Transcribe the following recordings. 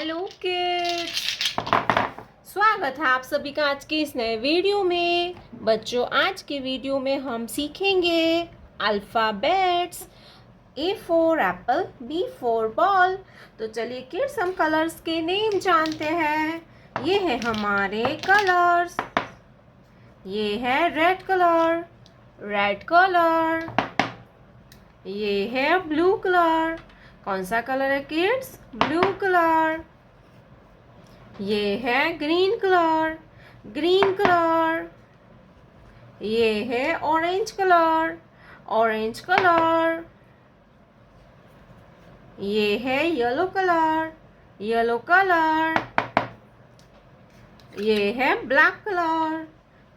Hello kids, स्वागत है आप सभी का आज के इस नए वीडियो में। बच्चों, आज के वीडियो में हम सीखेंगे alphabets. A for apple, B for ball. तो चलिए किड्स, हम कलर्स के नेम जानते हैं। ये है हमारे कलर्स। ये है रेड कलर, रेड कलर। ये है ब्लू कलर। कौन सा कलर है किड्स? Blue colour. ये है ग्रीन कलर, ग्रीन कलर। ये है ऑरेंज कलर, ऑरेंज कलर। ये है येलो कलर, येलो कलर। ये है ब्लैक कलर।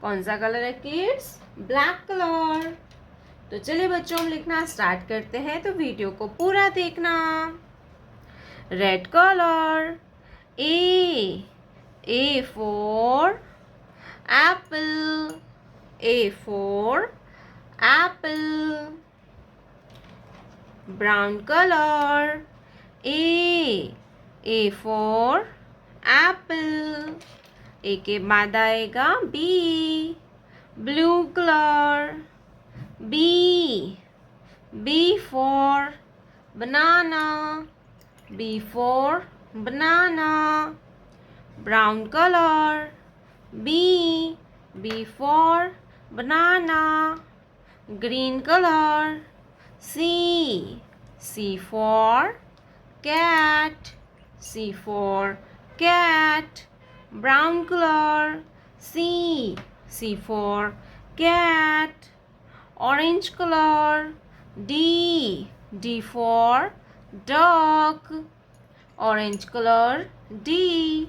कौन सा कलर है किड्स? Black colour. तो चलिए बच्चों, हम लिखना स्टार्ट करते हैं, तो वीडियो को पूरा देखना। Red colour, A for apple, A for apple. Brown color, A for apple. A के बाद आएगा B. Blue color, B for banana, B for banana. Brown color, B for banana. Green color, C for cat, C for cat. Brown color, C for cat. Orange color, D for dog. Orange color, D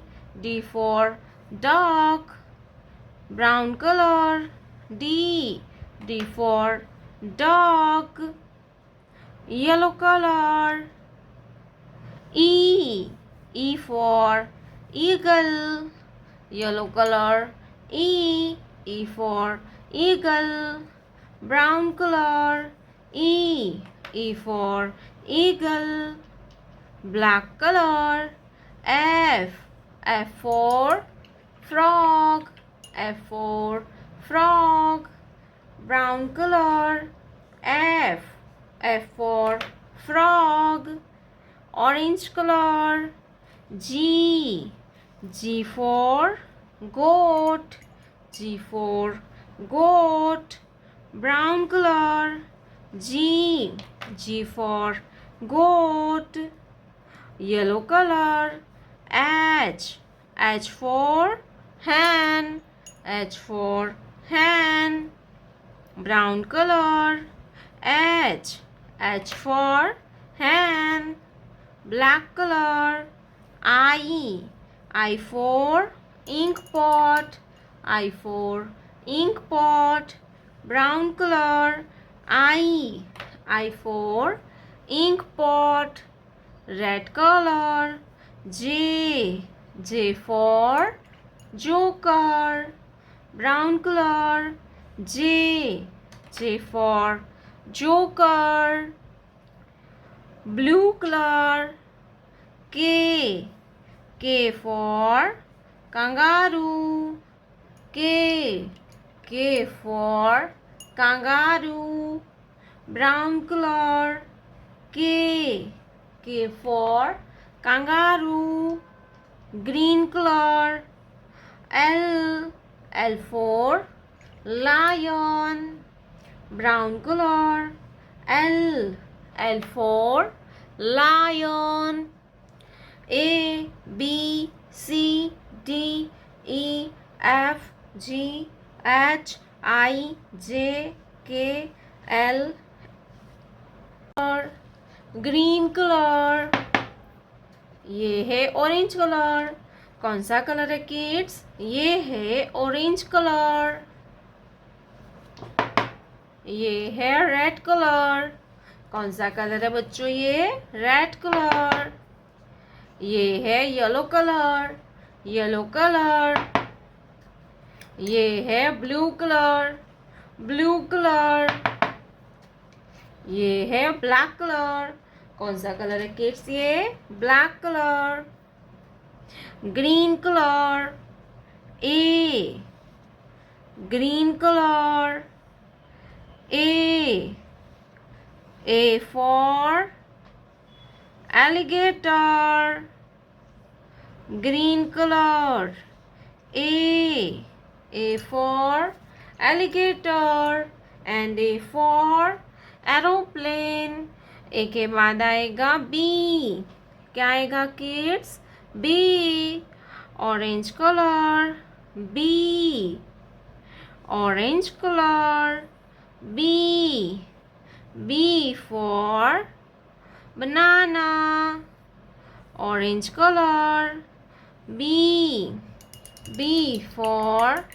for dog. Brown color, D for dog. Yellow color, E for eagle. Yellow color, E for eagle. Brown color, E for eagle. Black color, F for frog, F for frog. Brown color, F for frog. Orange color, G for goat, G for goat. Brown color, G for goat. Yellow color, H for hen, H for hen. Brown color, H for hen. Black color, I for ink pot, I for ink pot. Brown color, I for ink pot. Red color, J for joker. Brown color, J for joker. Blue color, K for kangaroo, K for kangaroo. Brown color, K for kangaroo. Green color, L for lion. Brown color, L for lion. A B C D E F G H I J K L. Green colour, ये है orange colour. कौन सा colour है kids? ये है orange colour. ये है red colour. कौन सा कलर है बच्चों? ये रेड कलर। ये है येलो कलर, येलो कलर। ये है ब्लू कलर, ब्लू कलर। ये है ब्लैक कलर। कौन सा कलर है किड्स? ये black colour. green color. A, green color. A for alligator, green color. A for alligator and A for aeroplane. A के बाद आएगा B. क्या आएगा kids? B, orange color. B, orange color. B, B for banana, orange color. B, B for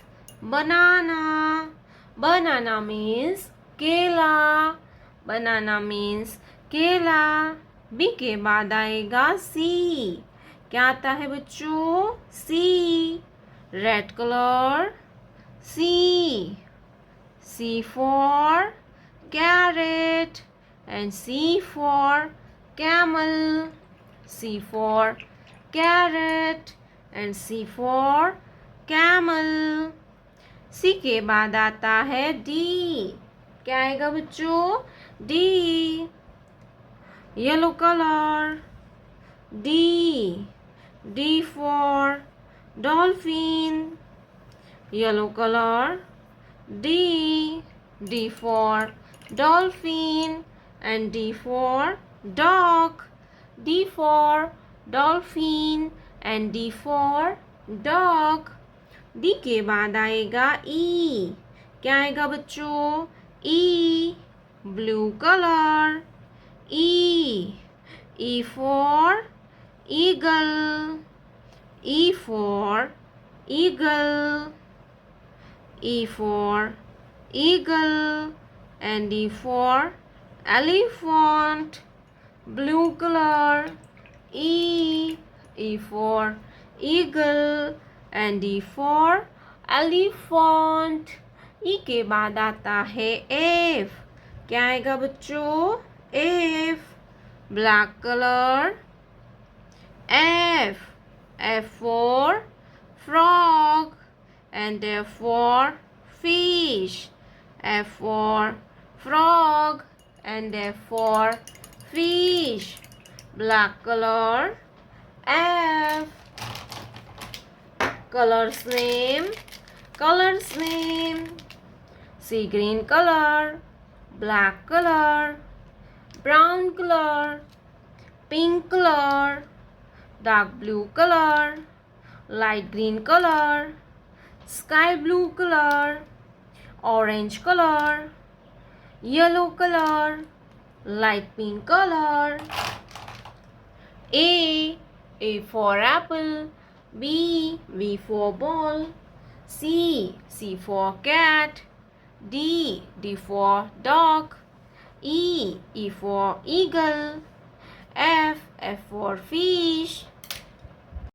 banana. Banana means केला. Banana means केला. B के बाद आएगा C. क्या आता है बच्चों? C, red color. C, C for carrot and C for camel. C for carrot and C for camel. C के बाद आता है D. क्या आएगा बच्चों? D, yellow color. D, D for dolphin, yellow color. D, D for dolphin and D for dog. D for dolphin and D for dog. D के बाद आएगा E. क्या आएगा बच्चों? E, blue color. E, E for eagle. E for eagle. E for eagle and E for elephant, blue color. E, E for eagle and E for elephant. E के बाद आता है F. क्या आएगा बच्चों? F, black color. F, F for frog and F for fish. F for frog and F for fish. Black color. F. Colors name. Colors name. C, green color. Black color. Brown color. Pink color. Dark blue color. Light green color. Sky blue color. Orange color. Yellow color. Light pink color. A for apple. B for ball. C for cat. D for dog. E for eagle. F for fish.